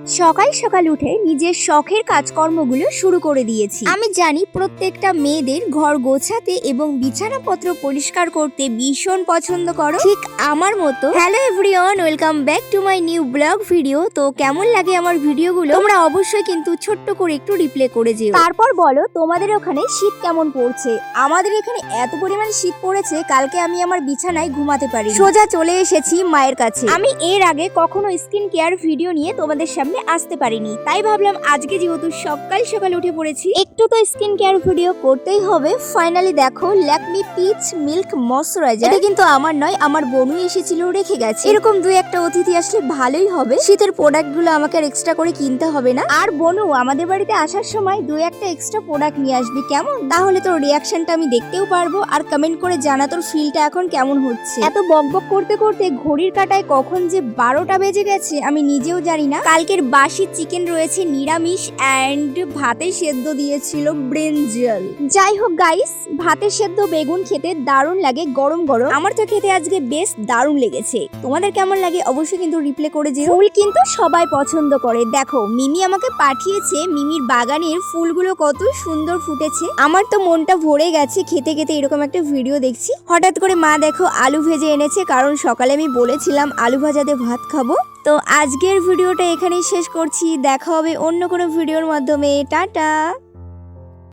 সকাল সকাল উঠে নিজের শখের কাজকর্মগুলো শুরু করে দিয়েছি। আমি জানি প্রত্যেকটা মেয়েদের ঘর গোছাতে এবং বিছানাপত্র পরিষ্কার করতে ভীষণ পছন্দ করো, ঠিক আমার মতো। Hello everyone, welcome back to my new blog video. তো কেমন লাগে আমার ভিডিওগুলো তোমরা অবশ্যই কিন্তু ছোট্ট করে একটু রিপ্লে করে যেও। তারপর বলো তোমাদের ওখানে শীত কেমন পড়ছে। আমাদের এখানে এত পরিমাণ শীত পড়েছে, কালকে আমি আমার বিছানায় ঘুমাতে পারি। সোজা চলে এসেছি মায়ের কাছে। আমি এর আগে কখনো স্কিন কেয়ার ভিডিও নিয়ে তোমাদের সামনে আসতে পারিনি, তাই ভাবলাম আজকে যেহেতু সকাল সকাল উঠে পড়েছি একটু তো স্কিন কেয়ার ভিডিও করতেই হবে। ফাইনালি দেখো ল্যাকমি পিচ মিল্ক ময়শ্চারাইজার, এটা কিন্তু আমার নয়, আমার বোনই এসেছিল রেখে গেছে। এরকম দুই একটা অতিথি আসলে ভালোই হবে, শীতের প্রোডাক্ট গুলো আমাকে আর এক্সট্রা করে কিনতে হবে না। আর বোনু আমাদের বাড়িতে আসার সময় দুই একটা এক্সট্রা প্রোডাক্ট নিয়ে আসবি, কেমন? তাহলে তোর রিয়াকশনটা আমি দেখতেও পারবো আর কমেন্ট করে জানা তোর ফিলটা এখন কেমন হচ্ছে। এত বকবক করতে করতে ঘড়ির কাঁটায় কখন যে 12টা বেজে গেছে আমি নিজেও জানি না। কালকের বাসি চিকেন রয়েছে নিরামিষ অ্যান্ড ভাতে সেদ্ধ দিয়েছিল ব্রিঞ্জাল। যাই হোক গাইস, ভাতে সেদ্ধ বেগুন খেতে দারুণ লাগে গরম গরম। আমার তো খেতে আজকে বেশ দারুণ লেগেছে। তোমাদের কেমন লাগে অবশ্যই কিন্তু রিপ্লে করে যেও। ফুল কিন্তু সবাই পছন্দ করে। দেখো মিমি আমাকে পাঠিয়েছে মিমির বাগানের ফুলগুলো কত সুন্দর ফুটেছে। আমার তো মনটা ভরে গেছে খেতে খেতে এরকম একটা ভিডিও দেখছি। হঠাৎ করে মা দেখো আলু ভেজে এনেছে, কারণ সকালে আমি বলেছিলাম আলু ভাজা দিয়ে ভাত খাবো। তো আজকের ভিডিওটা এখানেই শেষ করছি, দেখা হবে অন্য কোনো ভিডিওর মাধ্যমে। টাটা।